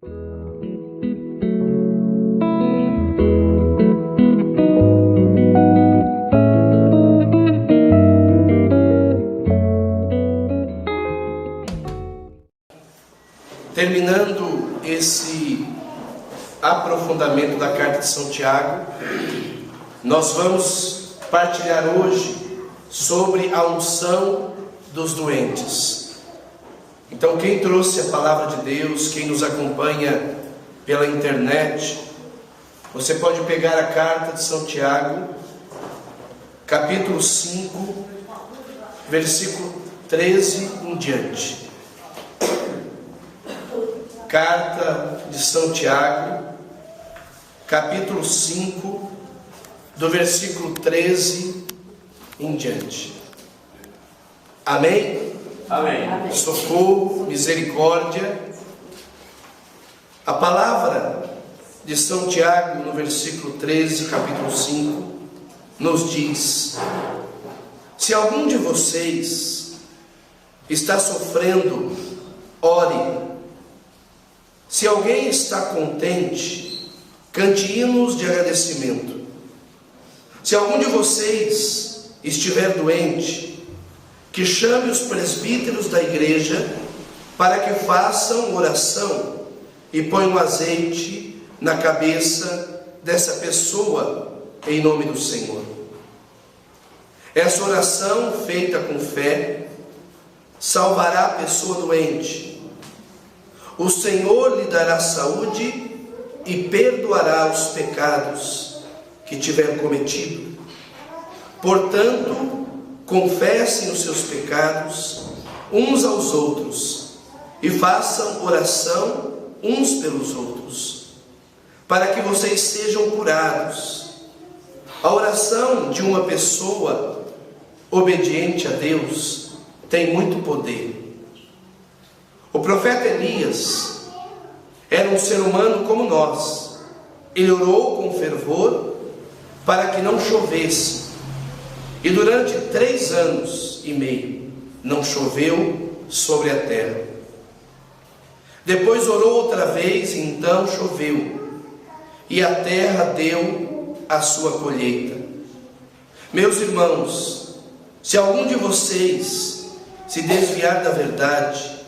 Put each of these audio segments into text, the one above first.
Terminando esse aprofundamento da carta de São Tiago, nós vamos partilhar hoje sobre a unção dos doentes. Então, quem trouxe a palavra de Deus, quem nos acompanha pela internet, você pode pegar a carta de São Tiago, capítulo 5, versículo 13 em diante. Carta de São Tiago, capítulo 5, do versículo 13 em diante. Amém? Amém. Socorro, misericórdia. A palavra de São Tiago, no versículo 13, capítulo 5, nos diz: se algum de vocês está sofrendo, ore. Se alguém está contente, cante hinos de agradecimento. Se algum de vocês estiver doente, que chame os presbíteros da igreja para que façam oração e ponham azeite na cabeça dessa pessoa em nome do Senhor. Essa oração, feita com fé, salvará a pessoa doente. O Senhor lhe dará saúde e perdoará os pecados que tiver cometido. Portanto, confessem os seus pecados uns aos outros e façam oração uns pelos outros, para que vocês sejam curados. A oração de uma pessoa obediente a Deus tem muito poder. O profeta Elias era um ser humano como nós. Ele orou com fervor para que não chovesse. E durante 3 anos e meio não choveu sobre a terra. Depois orou outra vez e então choveu. E a terra deu a sua colheita. Meus irmãos, se algum de vocês se desviar da verdade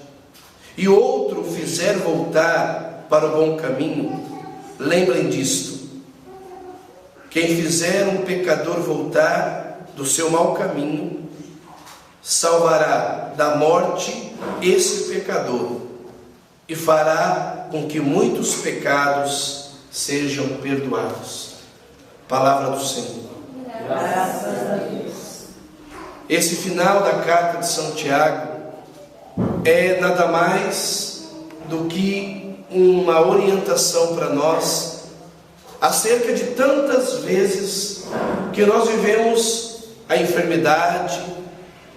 e outro o fizer voltar para o bom caminho, lembrem disto: quem fizer um pecador voltar do seu mau caminho, salvará da morte esse pecador e fará com que muitos pecados sejam perdoados. Palavra do Senhor. Graças a Deus. Esse final da carta de São Tiago é nada mais do que uma orientação para nós acerca de tantas vezes que nós vivemos a enfermidade,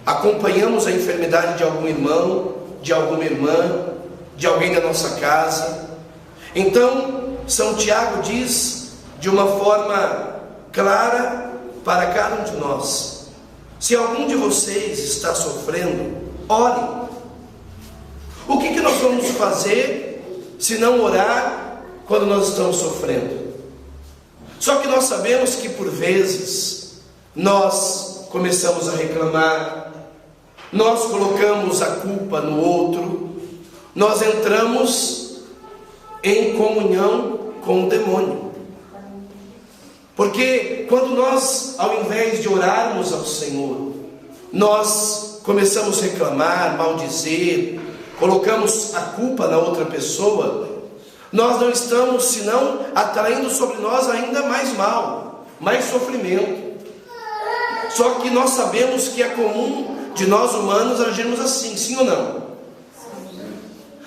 acompanhamos a enfermidade de algum irmão, de alguma irmã, de alguém da nossa casa. Então, São Tiago diz de uma forma clara para cada um de nós: se algum de vocês está sofrendo, ore. O que nós vamos fazer se não orar quando nós estamos sofrendo? Só que nós sabemos que por vezes nós começamos a reclamar, nós colocamos a culpa no outro, nós entramos em comunhão com o demônio. Porque quando nós, ao invés de orarmos ao Senhor, nós começamos a reclamar, maldizer, colocamos a culpa na outra pessoa, nós não estamos senão atraindo sobre nós ainda mais mal, mais sofrimento. Só que nós sabemos que é comum de nós humanos agirmos assim, sim ou não?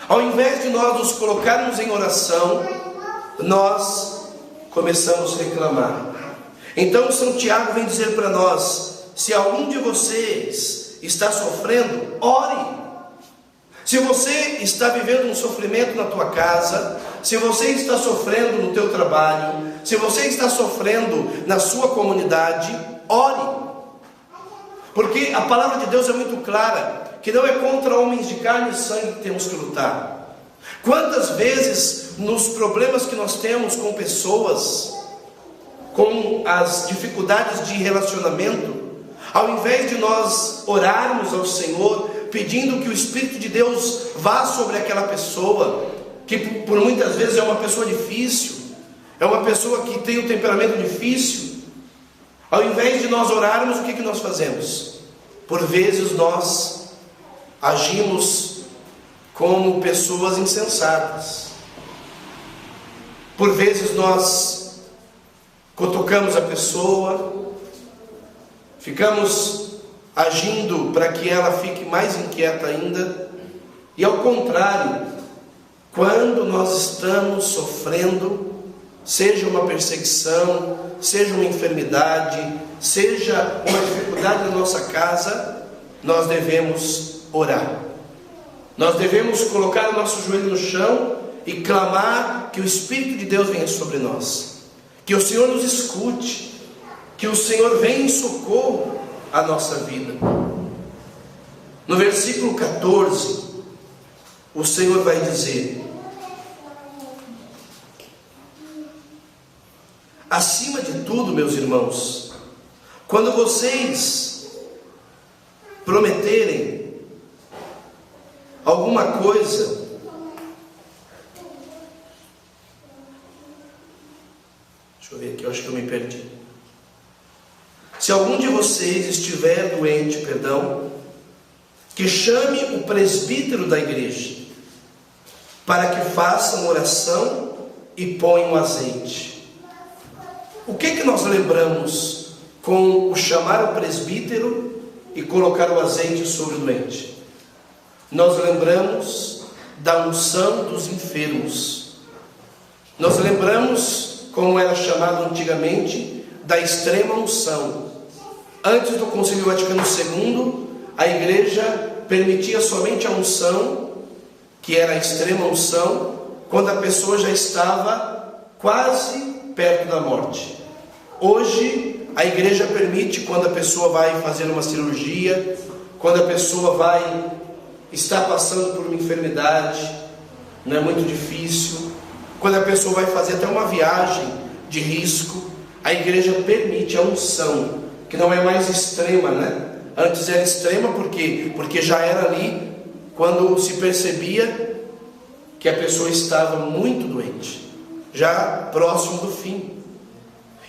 Ao invés de nós nos colocarmos em oração, nós começamos a reclamar. Então São Tiago vem dizer para nós: se algum de vocês está sofrendo, ore. Se você está vivendo um sofrimento na tua casa, se você está sofrendo no teu trabalho, se você está sofrendo na sua comunidade, ore. Porque a palavra de Deus é muito clara, que não é contra homens de carne e sangue que temos que lutar. Quantas vezes nos problemas que nós temos com pessoas, com as dificuldades de relacionamento, ao invés de nós orarmos ao Senhor, pedindo que o Espírito de Deus vá sobre aquela pessoa, que por muitas vezes é uma pessoa difícil, é uma pessoa que tem um temperamento difícil, ao invés de nós orarmos, o que nós fazemos? Por vezes nós agimos como pessoas insensatas. Por vezes nós cutucamos a pessoa, ficamos agindo para que ela fique mais inquieta ainda. E ao contrário, quando nós estamos sofrendo, seja uma perseguição, seja uma enfermidade, seja uma dificuldade na nossa casa, nós devemos orar. Nós devemos colocar o nosso joelho no chão e clamar que o Espírito de Deus venha sobre nós, que o Senhor nos escute, que o Senhor venha em socorro à nossa vida. No versículo 14, o Senhor vai dizer: acima de tudo, meus irmãos, quando vocês prometerem alguma coisa, deixa eu ver aqui, eu acho que eu me perdi. Se algum de vocês estiver doente, que chame o presbítero da igreja, para que faça uma oração e ponha um azeite. O que nós lembramos com o chamar o presbítero e colocar o azeite sobre o doente? Nós lembramos da unção dos enfermos. Nós lembramos, como era chamado antigamente, da extrema unção. Antes do Concílio Vaticano II, a igreja permitia somente a unção, que era a extrema unção, quando a pessoa já estava quase perto da morte. Hoje, a igreja permite quando a pessoa vai fazer uma cirurgia, quando a pessoa está passando por uma enfermidade, não é muito difícil, quando a pessoa vai fazer até uma viagem de risco, a igreja permite a unção, que não é mais extrema, né? Antes era extrema porque já era ali quando se percebia que a pessoa estava muito doente, já próximo do fim.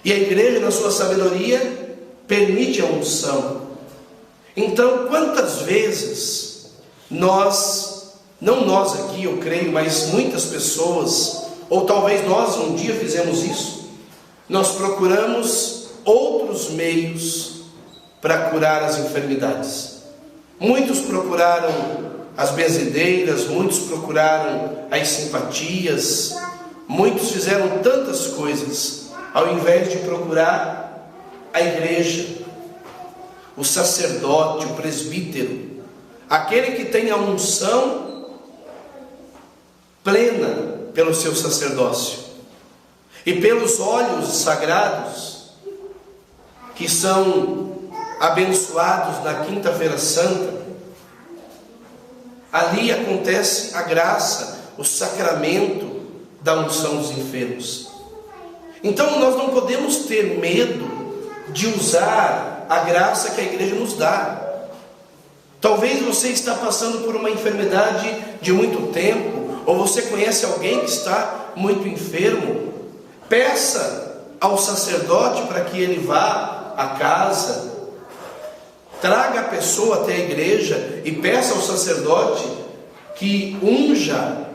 E a igreja, na sua sabedoria, permite a unção. Então, quantas vezes nós, não nós aqui, eu creio, mas muitas pessoas, ou talvez nós um dia fizemos isso, nós procuramos outros meios para curar as enfermidades. Muitos procuraram as benzedeiras, muitos procuraram as simpatias, muitos fizeram tantas coisas, ao invés de procurar a igreja, o sacerdote, o presbítero, aquele que tem a unção plena pelo seu sacerdócio e pelos óleos sagrados que são abençoados na quinta-feira santa. Ali acontece a graça, o sacramento da unção dos enfermos. Então nós não podemos ter medo de usar a graça que a igreja nos dá. Talvez você está passando por uma enfermidade de muito tempo, ou você conhece alguém que está muito enfermo. Peça ao sacerdote para que ele vá à casa, traga a pessoa até a igreja e peça ao sacerdote que unja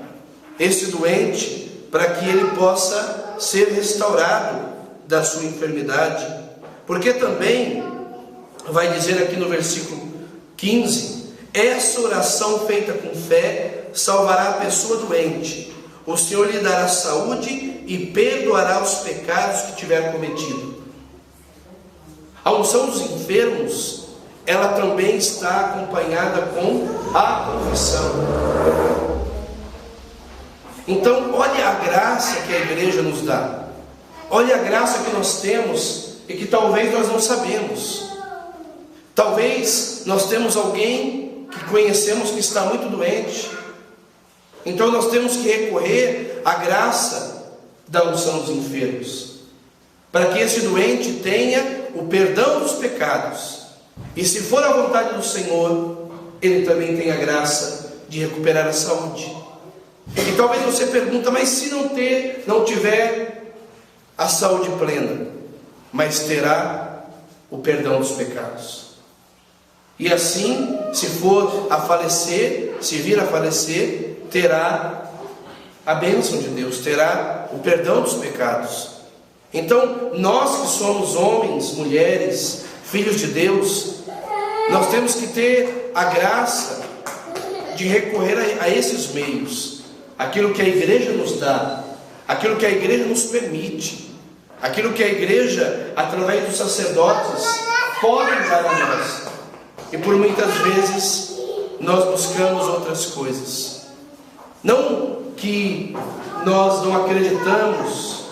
esse doente para que ele possa ser restaurado da sua enfermidade. Porque também vai dizer aqui no versículo 15: essa oração feita com fé salvará a pessoa doente. O Senhor lhe dará saúde e perdoará os pecados que tiver cometido. A unção dos enfermos, ela também está acompanhada com a confissão. Então, olha a graça que a igreja nos dá. Olha a graça que nós temos e que talvez nós não sabemos. Talvez nós temos alguém que conhecemos que está muito doente. Então nós temos que recorrer à graça da unção dos enfermos, para que esse doente tenha o perdão dos pecados, e se for a vontade do Senhor, ele também tem a graça de recuperar a saúde. E talvez você pergunta, mas se não tiver a saúde plena, mas terá o perdão dos pecados. E assim, se for a falecer, se vir a falecer, terá a bênção de Deus, terá o perdão dos pecados. Então, nós que somos homens, mulheres, filhos de Deus, nós temos que ter a graça de recorrer a esses meios, aquilo que a igreja nos dá, aquilo que a igreja nos permite, aquilo que a igreja, através dos sacerdotes, pode dar a nós. E por muitas vezes nós buscamos outras coisas. Não que nós não acreditamos,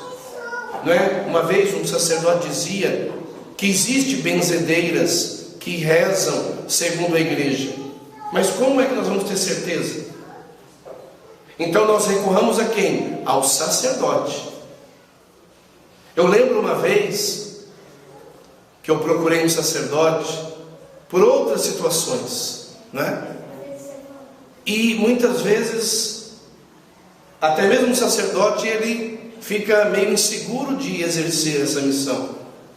não é? Uma vez um sacerdote dizia que existe benzedeiras que rezam segundo a igreja. Mas como é que nós vamos ter certeza? Então nós recorramos a quem? Ao sacerdote. Eu lembro uma vez que eu procurei um sacerdote por outras situações, né? E muitas vezes, até mesmo o sacerdote, ele fica meio inseguro de exercer essa missão.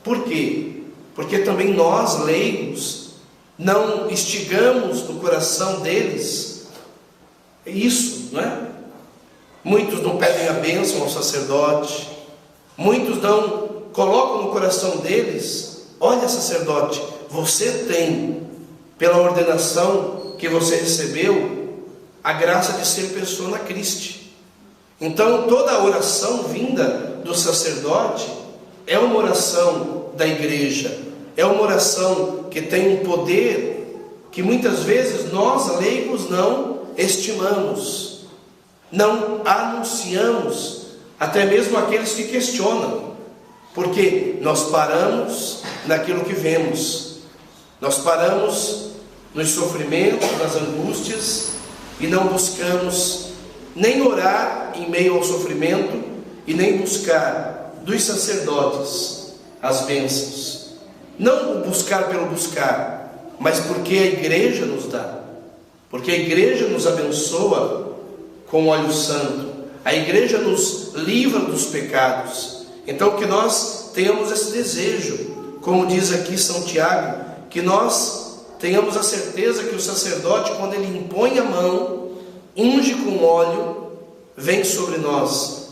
Por quê? Porque também nós, leigos, não instigamos no coração deles isso, não é? Muitos não pedem a bênção ao sacerdote, muitos não colocam no coração deles: olha, sacerdote, você tem, pela ordenação que você recebeu, a graça de ser persona Christi. Então toda a oração vinda do sacerdote é uma oração da igreja, é uma oração que tem um poder que muitas vezes nós, leigos, não estimamos, não anunciamos, até mesmo aqueles que questionam, porque nós paramos naquilo que vemos, nós paramos nos sofrimentos, nas angústias, e não buscamos nem orar em meio ao sofrimento, e nem buscar dos sacerdotes as bênçãos. Não o buscar pelo buscar, mas porque a igreja nos dá, porque a igreja nos abençoa com óleo santo, a igreja nos livra dos pecados. Então que nós tenhamos esse desejo, como diz aqui São Tiago, que nós tenhamos a certeza que o sacerdote, quando ele impõe a mão, unge com óleo, vem sobre nós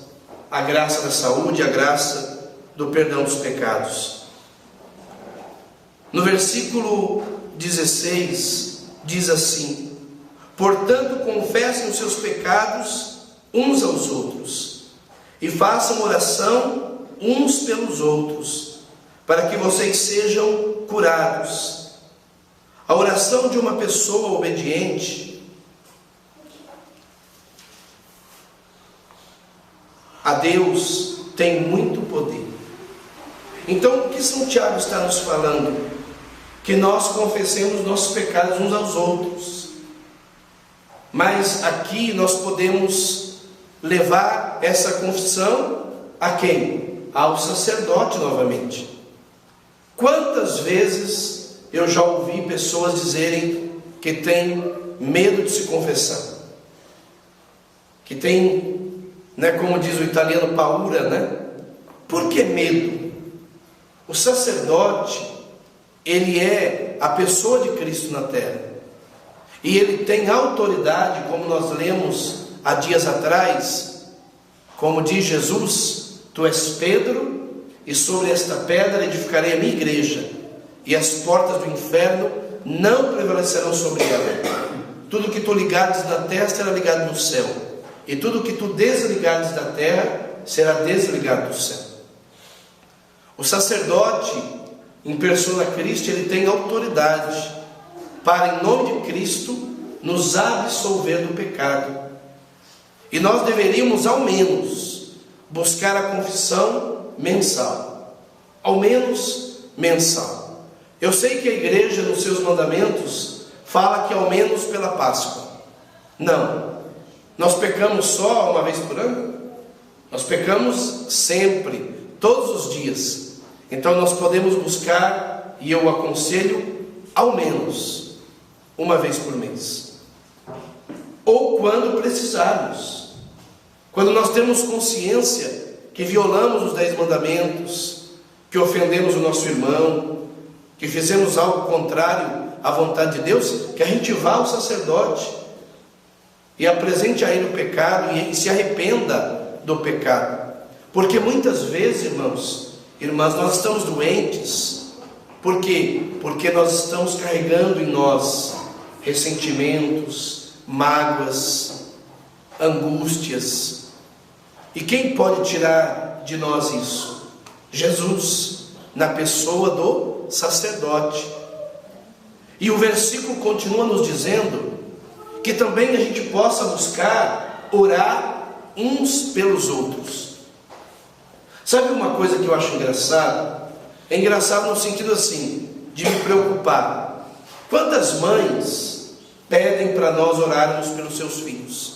a graça da saúde, a graça do perdão dos pecados. No versículo 16 diz assim: portanto confessem os seus pecados uns aos outros e façam oração uns pelos outros, para que vocês sejam curados. A oração de uma pessoa obediente a Deus tem muito poder. Então o que São Tiago está nos falando? Que nós confessemos nossos pecados uns aos outros. Mas aqui nós podemos levar essa confissão a quem? Ao sacerdote novamente. Quantas vezes eu já ouvi pessoas dizerem que têm medo de se confessar, que tem, né, como diz o italiano, paura, né? Por que medo? O sacerdote, ele é a pessoa de Cristo na terra, e ele tem autoridade, como nós lemos há dias atrás, como diz Jesus: tu és Pedro, e sobre esta pedra edificarei a minha igreja, e as portas do inferno não prevalecerão sobre ela. Tudo que tu ligares na terra será ligado no céu, e tudo que tu desligares da terra será desligado do céu. O sacerdote, em persona Christi, ele tem autoridade para, em nome de Cristo, nos absolver do pecado. E nós deveríamos, ao menos, buscar a confissão mensal. Ao menos mensal. Eu sei que a igreja, nos seus mandamentos, fala que ao menos pela Páscoa. Não. Nós pecamos só uma vez por ano? Nós pecamos sempre, todos os dias. Então nós podemos buscar, e eu aconselho, ao menos uma vez por mês. Ou quando precisarmos. Quando nós temos consciência que violamos os 10 mandamentos, que ofendemos o nosso irmão, que fizemos algo contrário à vontade de Deus, que a gente vá ao sacerdote e apresente a ele o pecado e se arrependa do pecado. Porque muitas vezes, irmãs, nós estamos doentes. Por quê? Porque nós estamos carregando em nós ressentimentos, mágoas, angústias. E quem pode tirar de nós isso? Jesus, na pessoa do sacerdote. E o versículo continua nos dizendo que também a gente possa buscar orar uns pelos outros. Sabe uma coisa que eu acho engraçado? É engraçado no sentido assim, de me preocupar. Quantas mães pedem para nós orarmos pelos seus filhos?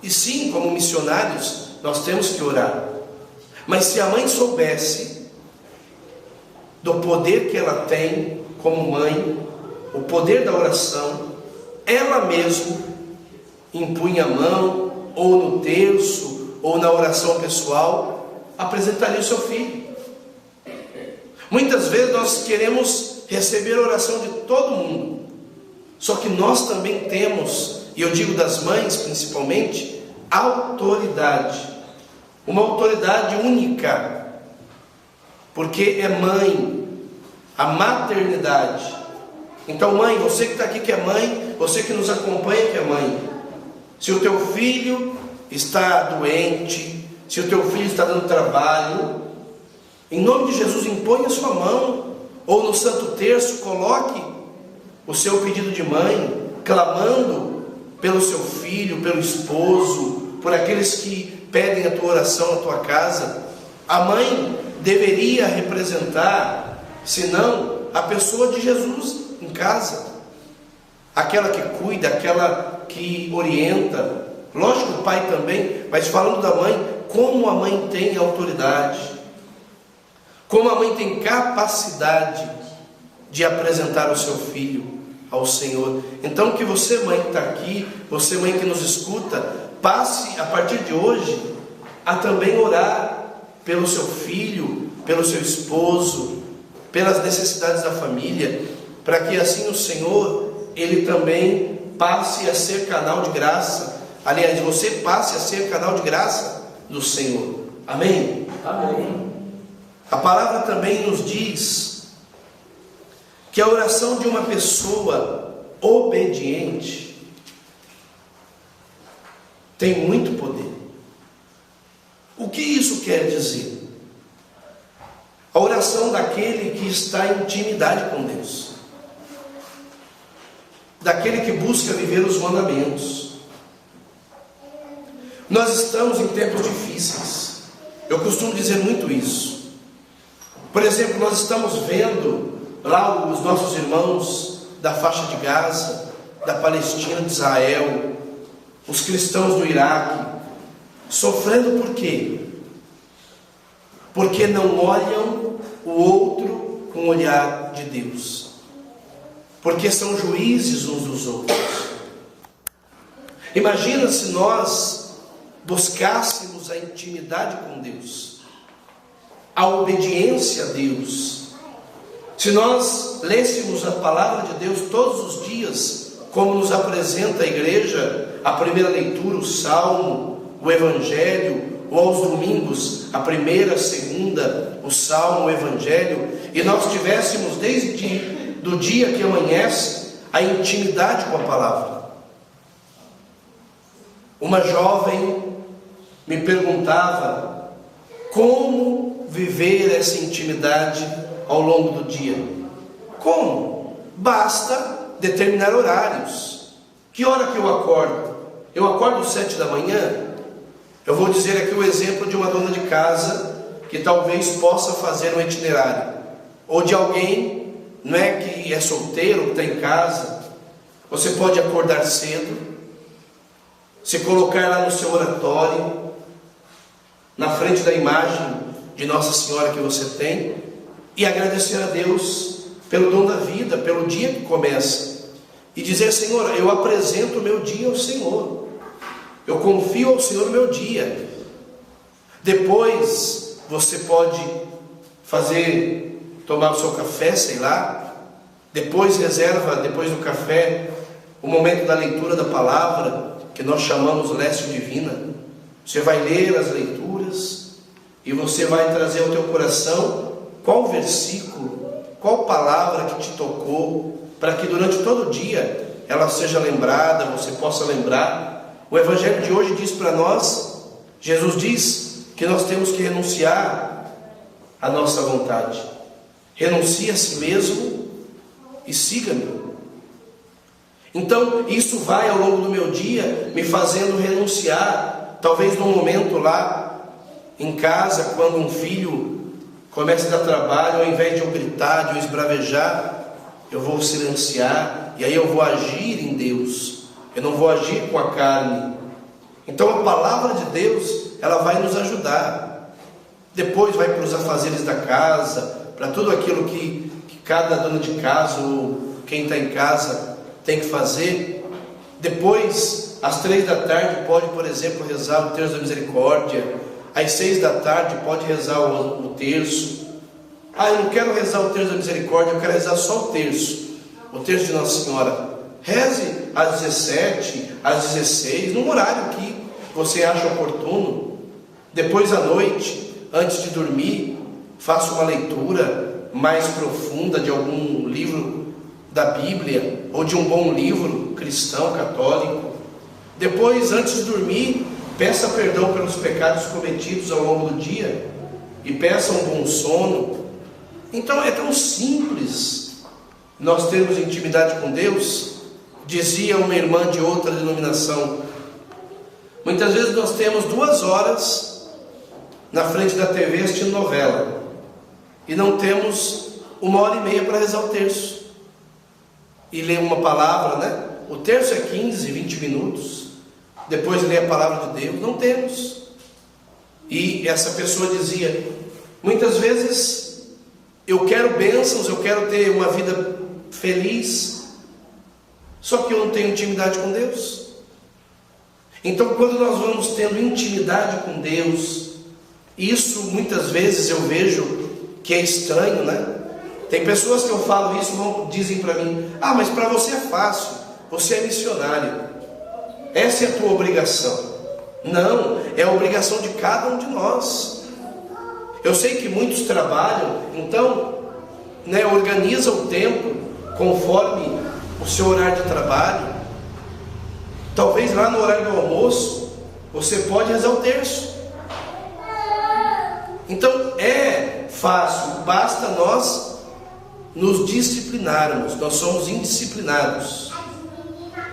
E sim, como missionários, nós temos que orar. Mas se a mãe soubesse do poder que ela tem como mãe, o poder da oração, ela mesma impunha a mão, ou no terço, ou na oração pessoal, apresentaria o seu filho. Muitas vezes nós queremos receber a oração de todo mundo, só que nós também temos, e eu digo das mães principalmente, autoridade, uma autoridade única, porque é mãe, a maternidade. Então, mãe, você que está aqui que é mãe, você que nos acompanha que é mãe, se o teu filho está doente, se o teu filho está dando trabalho, em nome de Jesus, impõe a sua mão, ou no Santo Terço, coloque o seu pedido de mãe, clamando pelo seu filho, pelo esposo, por aqueles que pedem a tua oração na tua casa. A mãe deveria representar, senão, a pessoa de Jesus em casa, aquela que cuida, aquela que orienta. Lógico, o pai também, mas falando da mãe, como a mãe tem autoridade, como a mãe tem capacidade de apresentar o seu filho ao Senhor. Então que você, mãe que está aqui, você, mãe que nos escuta, passe a partir de hoje a também orar pelo seu filho, pelo seu esposo, pelas necessidades da família, para que assim o Senhor, Ele também passe a ser canal de graça. Aliás, você passe a ser canal de graça do Senhor. Amém? Amém. A palavra também nos diz que a oração de uma pessoa obediente tem muito poder. O que isso quer dizer? A oração daquele que está em intimidade com Deus, daquele que busca viver os mandamentos. Nós estamos em tempos difíceis. Eu costumo dizer muito isso. Por exemplo, nós estamos vendo lá os nossos irmãos da faixa de Gaza, da Palestina, de Israel, os cristãos do Iraque, sofrendo por quê? Porque não olham o outro com o olhar de Deus, porque são juízes uns dos outros. Imagina se nós buscássemos a intimidade com Deus, a obediência a Deus, se nós lêssemos a palavra de Deus todos os dias, como nos apresenta a igreja, a primeira leitura, o Salmo, o Evangelho, ou aos domingos, a primeira, a segunda, o Salmo, o Evangelho, e nós tivéssemos desde do dia que amanhece, a intimidade com a palavra. Uma jovem me perguntava como viver essa intimidade ao longo do dia. Como? Basta determinar horários. Que hora que eu acordo? Eu acordo às 7 da manhã? Eu vou dizer aqui o exemplo de uma dona de casa que talvez possa fazer um itinerário, ou de alguém, não é, que é solteiro, que está em casa. Você pode acordar cedo, se colocar lá no seu oratório, na frente da imagem de Nossa Senhora que você tem, e agradecer a Deus pelo dom da vida, pelo dia que começa, e dizer: Senhor, eu apresento o meu dia ao Senhor, eu confio ao Senhor o meu dia. Depois você pode tomar o seu café, sei lá, depois reserva, depois do café, o momento da leitura da palavra, que nós chamamos Lécio Divina. Você vai ler as leituras e você vai trazer ao teu coração qual versículo, qual palavra que te tocou, para que durante todo o dia ela seja lembrada, você possa lembrar. O Evangelho de hoje diz para nós, Jesus diz que nós temos que renunciar à nossa vontade. Renuncie a si mesmo e siga-me. Então isso vai ao longo do meu dia me fazendo renunciar. Talvez num momento lá em casa, quando um filho começa a dar trabalho, ao invés de eu gritar, de eu esbravejar, eu vou silenciar, e aí eu vou agir em Deus, eu não vou agir com a carne. Então a palavra de Deus, ela vai nos ajudar. Depois vai para os afazeres da casa, para tudo aquilo que cada dona de casa, ou quem está em casa, tem que fazer. Depois, às 3 da tarde, pode, por exemplo, rezar o terço da misericórdia. Às 6 da tarde, pode rezar o terço. Eu não quero rezar o terço da misericórdia, eu quero rezar só o terço de Nossa Senhora. Reze às 17, às 16, num horário que você acha oportuno. Depois, à noite, antes de dormir, faça uma leitura mais profunda de algum livro da Bíblia, ou de um bom livro cristão, católico. Depois, antes de dormir, peça perdão pelos pecados cometidos ao longo do dia, e peça um bom sono. Então é tão simples nós termos intimidade com Deus. Dizia uma irmã de outra denominação: muitas vezes nós temos 2 horas na frente da TV assistindo novela, e não temos 1h30 para rezar o terço e ler uma palavra, né? O terço é 15, 20 minutos, depois ler a palavra de Deus. Não temos. E essa pessoa dizia: muitas vezes eu quero bênçãos, eu quero ter uma vida feliz, só que eu não tenho intimidade com Deus. Então, quando nós vamos tendo intimidade com Deus, isso muitas vezes eu vejo que é estranho, né? Tem pessoas que eu falo isso, dizem para mim: mas para você é fácil, você é missionário, essa é a tua obrigação. Não, é a obrigação de cada um de nós. Eu sei que muitos trabalham, então, organiza o tempo conforme o seu horário de trabalho. Talvez lá no horário do almoço você pode rezar o terço. Então é fácil, basta nós nos disciplinarmos. Nós somos indisciplinados,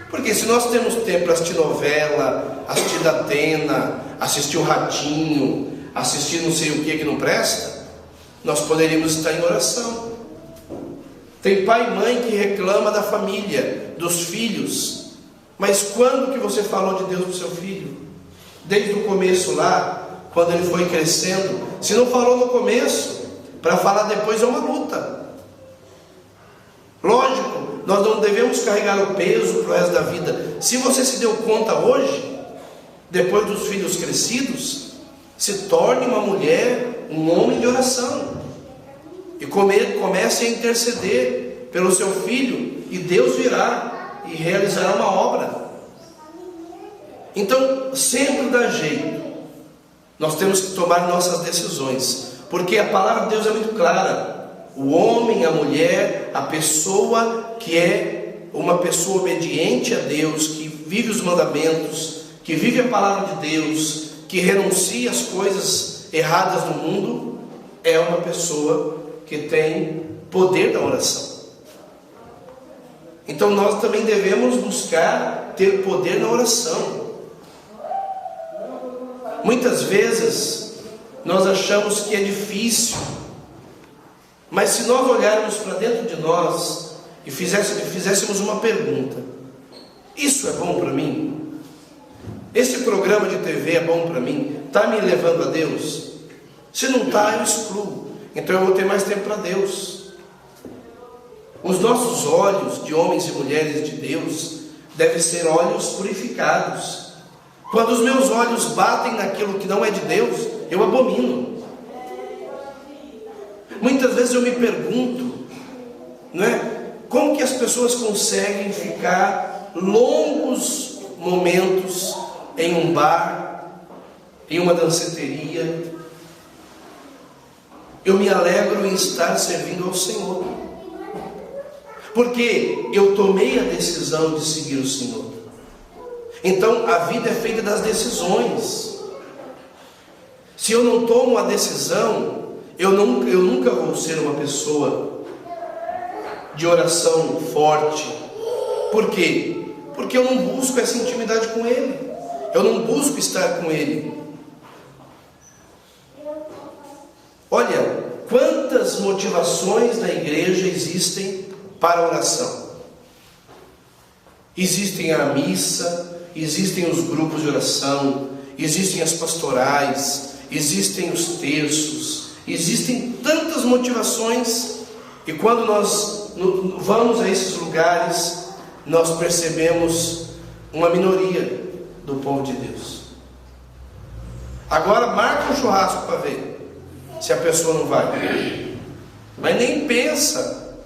porque se nós temos tempo para assistir novela, assistir da Atena, assistir o Ratinho, assistir não sei o que não presta, nós poderíamos estar em oração. Tem pai e mãe que reclama da família, dos filhos, mas quando que você falou de Deus para o seu filho? Desde o começo lá, quando ele foi crescendo. Se não falou no começo, para falar depois é uma luta. Lógico, nós não devemos carregar o peso para o resto da vida. Se você se deu conta hoje, depois dos filhos crescidos, se torne uma mulher, um homem de oração, e comece a interceder pelo seu filho, e Deus virá e realizará uma obra. Então, sempre dá jeito. Nós temos que tomar nossas decisões, porque a palavra de Deus é muito clara. O homem, a mulher, a pessoa que é uma pessoa obediente a Deus, que vive os mandamentos, que vive a palavra de Deus, que renuncia às coisas erradas do mundo, é uma pessoa que tem poder da oração. Então nós também devemos buscar ter poder na oração. Muitas vezes nós achamos que é difícil, mas se nós olharmos para dentro de nós e fizéssemos uma pergunta: isso é bom para mim? Esse programa de TV é bom para mim? Está me levando a Deus? Se não está, eu excluo. Então eu vou ter mais tempo para Deus. Os nossos olhos de homens e mulheres de Deus devem ser olhos purificados. Quando os meus olhos batem naquilo que não é de Deus, eu abomino. Muitas vezes eu me pergunto, não é? Como que as pessoas conseguem ficar longos momentos em um bar, em uma danceteria? Eu me alegro em estar servindo ao Senhor, porque eu tomei a decisão de seguir o Senhor. Então a vida é feita das decisões. Se eu não tomo a decisão, eu nunca vou ser uma pessoa de oração forte. Por quê? Porque eu não busco essa intimidade com Ele. Eu não busco estar com Ele. Olha, quantas motivações na igreja existem para a oração. Existem a missa, existem os grupos de oração, existem as pastorais, existem os terços, existem tantas motivações, e quando nós vamos a esses lugares, nós percebemos uma minoria do povo de Deus. Agora marca um churrasco para ver se a pessoa não vai. Mas nem pensa.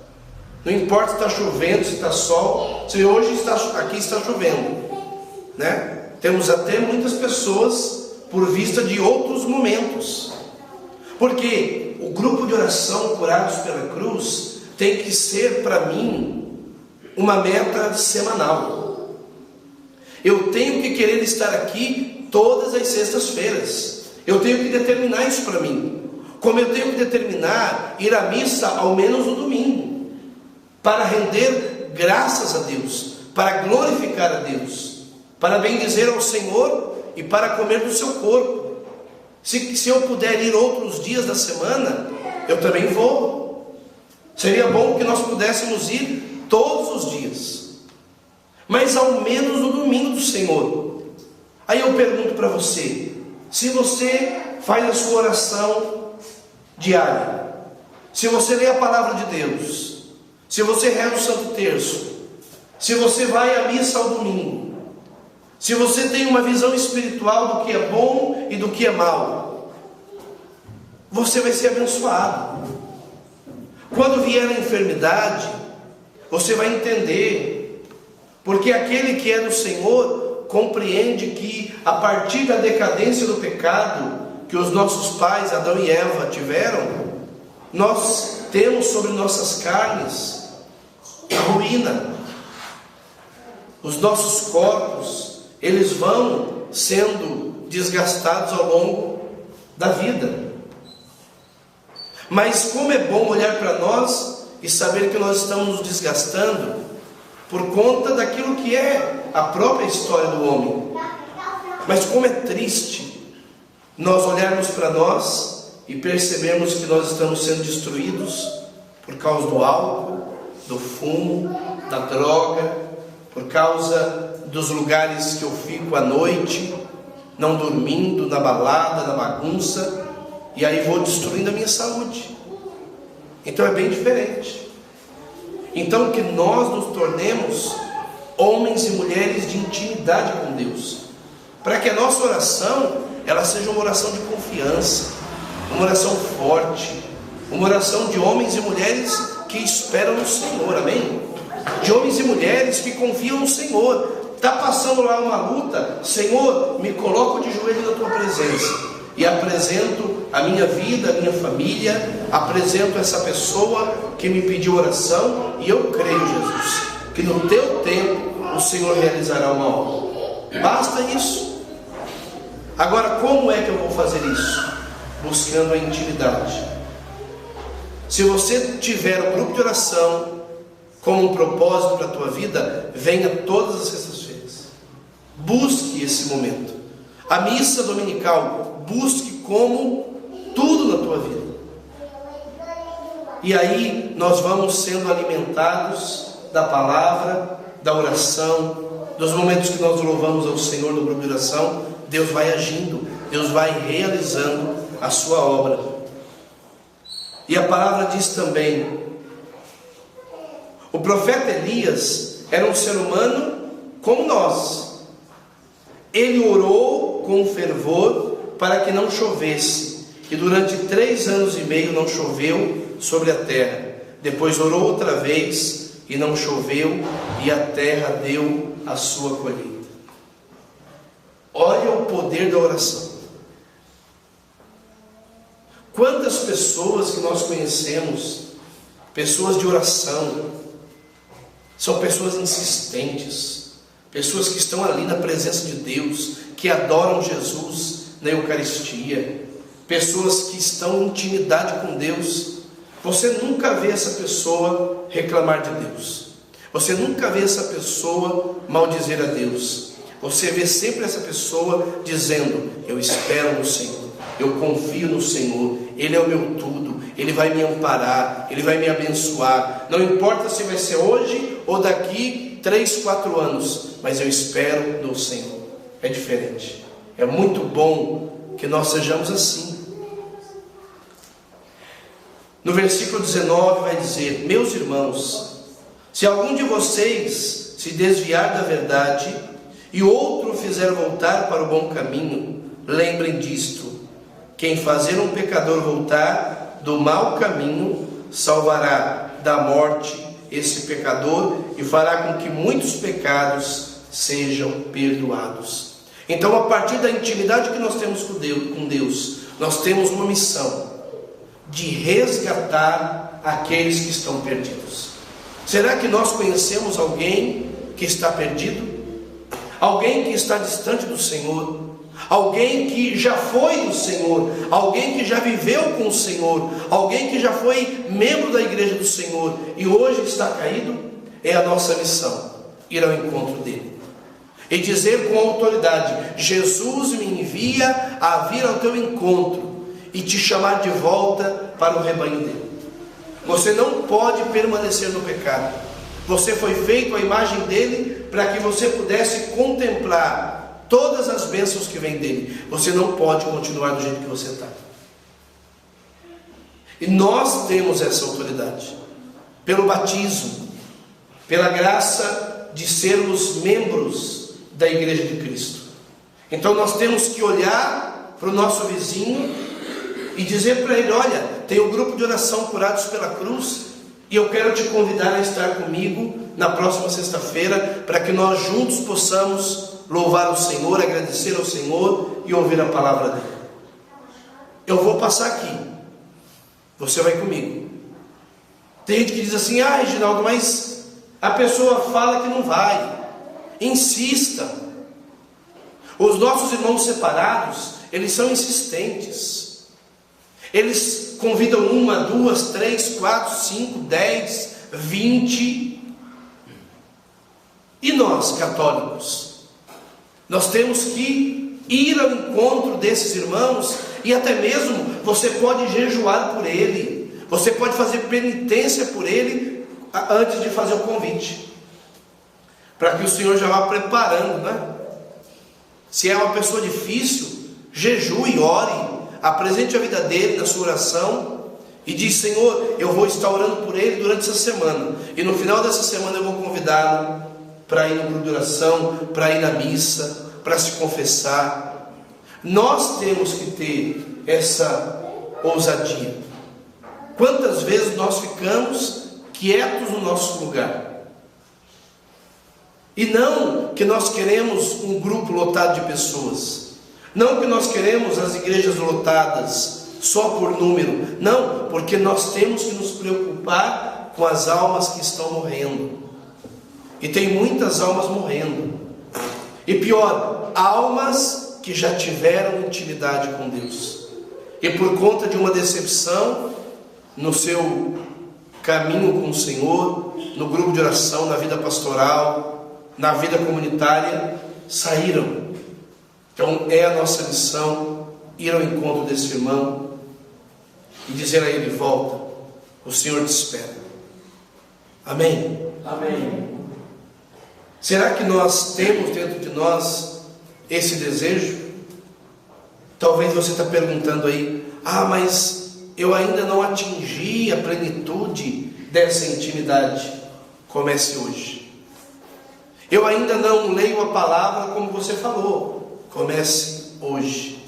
Não importa se está chovendo, se está sol. Se hoje aqui está chovendo, né? Temos até muitas pessoas por vista de outros momentos. Porque o grupo de oração Curados pela Cruz tem que ser para mim uma meta semanal. Eu tenho que querer estar aqui todas as sextas-feiras. Eu tenho que determinar isso para mim. Como eu tenho que determinar ir à missa ao menos no domingo, para render graças a Deus, para glorificar a Deus, para bendizer ao Senhor e para comer do seu corpo. Se eu puder ir outros dias da semana, eu também vou. Seria bom que nós pudéssemos ir todos os dias, mas ao menos no domingo do Senhor. Aí eu pergunto para você, se você faz a sua oração diária, se você lê a palavra de Deus, se você reza o Santo Terço, se você vai à missa ao domingo, se você tem uma visão espiritual do que é bom e do que é mal, você vai ser abençoado. Quando vier a enfermidade, você vai entender, porque aquele que é do Senhor compreende que a partir da decadência do pecado que os nossos pais, Adão e Eva, tiveram, nós temos sobre nossas carnes a ruína. Os nossos corpos, eles vão sendo desgastados ao longo da vida. Mas como é bom olhar para nós e saber que nós estamos nos desgastando por conta daquilo que é a própria história do homem. Mas como é triste nós olharmos para nós e percebermos que nós estamos sendo destruídos por causa do álcool, do fumo, da droga, por causa dos lugares que eu fico à noite, não dormindo, na balada, na bagunça, e aí vou destruindo a minha saúde. Então é bem diferente. Então que nós nos tornemos homens e mulheres de intimidade com Deus, para que a nossa oração ela seja uma oração de confiança, uma oração forte, uma oração de homens e mulheres que esperam no Senhor, amém? De homens e mulheres que confiam no Senhor. Está passando lá uma luta, Senhor, me coloco de joelho na tua presença e apresento a minha vida, a minha família, apresento essa pessoa que me pediu oração, e eu creio, Jesus, que no teu tempo o Senhor realizará uma obra. Basta isso. Agora, como é que eu vou fazer isso? Buscando a intimidade. Se você tiver um grupo de oração como um propósito para a tua vida, venha todas as sextas-feiras. Busque esse momento. A missa dominical, busque como tudo na tua vida. E aí nós vamos sendo alimentados da palavra, da oração, Nos momentos que nós louvamos ao Senhor no grupo de oração, Deus vai agindo, Deus vai realizando a sua obra. E a palavra diz também: o profeta Elias era um ser humano como nós. Ele orou com fervor para que não chovesse, e durante 3 anos e meio não choveu sobre a terra. Depois orou outra vez e não choveu, e a terra deu a sua colheita. Olha o poder da oração. Quantas pessoas que nós conhecemos, pessoas de oração, são pessoas insistentes, pessoas que estão ali na presença de Deus, que adoram Jesus na Eucaristia, pessoas que estão em intimidade com Deus. Você nunca vê essa pessoa reclamar de Deus, você nunca vê essa pessoa maldizer a Deus. Você vê sempre essa pessoa dizendo: eu espero no Senhor, eu confio no Senhor, Ele é o meu tudo, Ele vai me amparar, Ele vai me abençoar. Não importa se vai ser hoje ou daqui 3, 4 anos, mas eu espero no Senhor. É diferente. É muito bom que nós sejamos assim. No versículo 19 vai dizer: meus irmãos, se algum de vocês se desviar da verdade e outro fizer voltar para o bom caminho, lembrem disto: quem fazer um pecador voltar do mau caminho, salvará da morte esse pecador e fará com que muitos pecados sejam perdoados. Então, a partir da intimidade que nós temos com Deus, nós temos uma missão de resgatar aqueles que estão perdidos. Será que nós conhecemos alguém que está perdido? Alguém que está distante do Senhor? Alguém que já foi do Senhor? Alguém que já viveu com o Senhor? Alguém que já foi membro da igreja do Senhor e hoje está caído? É a nossa missão ir ao encontro dele e dizer com autoridade: Jesus me envia a vir ao teu encontro e te chamar de volta para o rebanho dele. Você não pode permanecer no pecado. Você foi feito à imagem dele para que você pudesse contemplar todas as bênçãos que vêm dele. Você não pode continuar do jeito que você está. E nós temos essa autoridade pelo batismo, pela graça de sermos membros da igreja de Cristo. Então nós temos que olhar para o nosso vizinho e dizer para ele: olha, tem um grupo de oração Curados pela Cruz, e eu quero te convidar a estar comigo na próxima sexta-feira, para que nós juntos possamos louvar o Senhor, agradecer ao Senhor e ouvir a palavra dele. Eu vou passar aqui, você vai comigo. Tem gente que diz assim: ah, Reginaldo, mas a pessoa fala que não vai. Insista. Os nossos irmãos separados, eles são insistentes. Eles convidam 1, 2, 3, 4, 5, 10, 20. E nós, católicos, nós temos que ir ao encontro desses irmãos, e até mesmo você pode jejuar por ele, você pode fazer penitência por ele antes de fazer o convite, para que o Senhor já vá preparando, né? Se é uma pessoa difícil, jejue, ore, apresente a vida dele na sua oração e diz: Senhor, eu vou estar orando por ele durante essa semana, e no final dessa semana eu vou convidá-lo para ir no grupo de oração, para ir na missa, para se confessar. Nós temos que ter essa ousadia. Quantas vezes nós ficamos quietos no nosso lugar? E não que nós queremos um grupo lotado de pessoas, não que nós queremos as igrejas lotadas só por número, não, porque nós temos que nos preocupar com as almas que estão morrendo, e tem muitas almas morrendo, e pior, almas que já tiveram intimidade com Deus, e por conta de uma decepção no seu caminho com o Senhor, no grupo de oração, na vida pastoral, na vida comunitária, saíram. Então é a nossa missão ir ao encontro desse irmão e dizer a ele: volta, o Senhor te espera. Amém? Amém. Será que nós temos dentro de nós esse desejo? Talvez você está perguntando aí: mas eu ainda não atingi a plenitude dessa intimidade. Comece hoje. Eu ainda não leio a palavra como você falou. Comece hoje.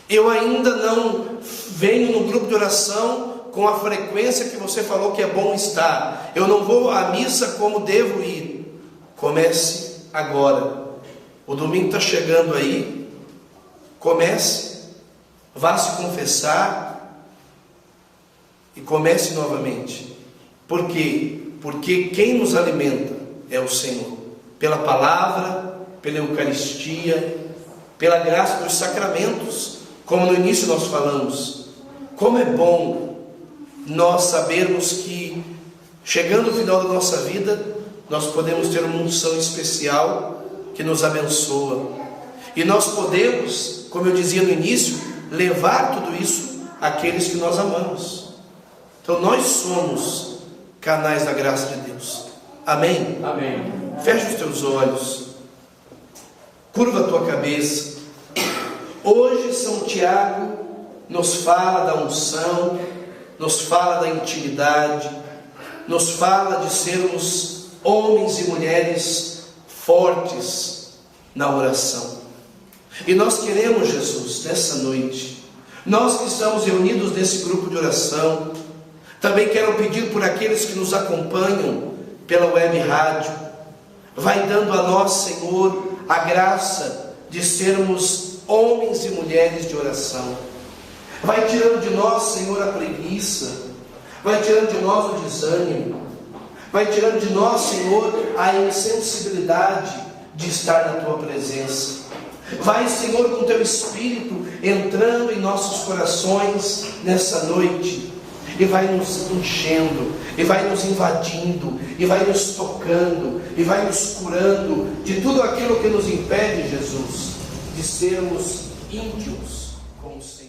Eu ainda não venho no grupo de oração com a frequência que você falou que é bom estar. Eu não vou à missa como devo ir. Comece agora. O domingo está chegando aí. Comece. Vá se confessar e comece novamente. Por quê? Porque quem nos alimenta é o Senhor. Pela palavra, pela Eucaristia, pela graça dos sacramentos, como no início nós falamos. Como é bom nós sabermos que, chegando ao final da nossa vida, nós podemos ter uma unção especial que nos abençoa. E nós podemos, como eu dizia no início, levar tudo isso àqueles que nós amamos. Então nós somos canais da graça de Deus. Amém? Amém. Feche os teus olhos. Curva a tua cabeça. Hoje São Tiago nos fala da unção, nos fala da intimidade, nos fala de sermos homens e mulheres fortes na oração. E nós queremos, Jesus, nessa noite, nós que estamos reunidos nesse grupo de oração, também quero pedir por aqueles que nos acompanham pela web rádio, vai dando a nós, Senhor, a graça de sermos homens e mulheres de oração. Vai tirando de nós, Senhor, a preguiça, vai tirando de nós o desânimo, vai tirando de nós, Senhor, a insensibilidade de estar na Tua presença. Vai, Senhor, com Teu Espírito entrando em nossos corações nessa noite, e vai nos enchendo, e vai nos invadindo, e vai nos tocando, e vai nos curando de tudo aquilo que nos impede, Jesus, de sermos íntimos com o Senhor.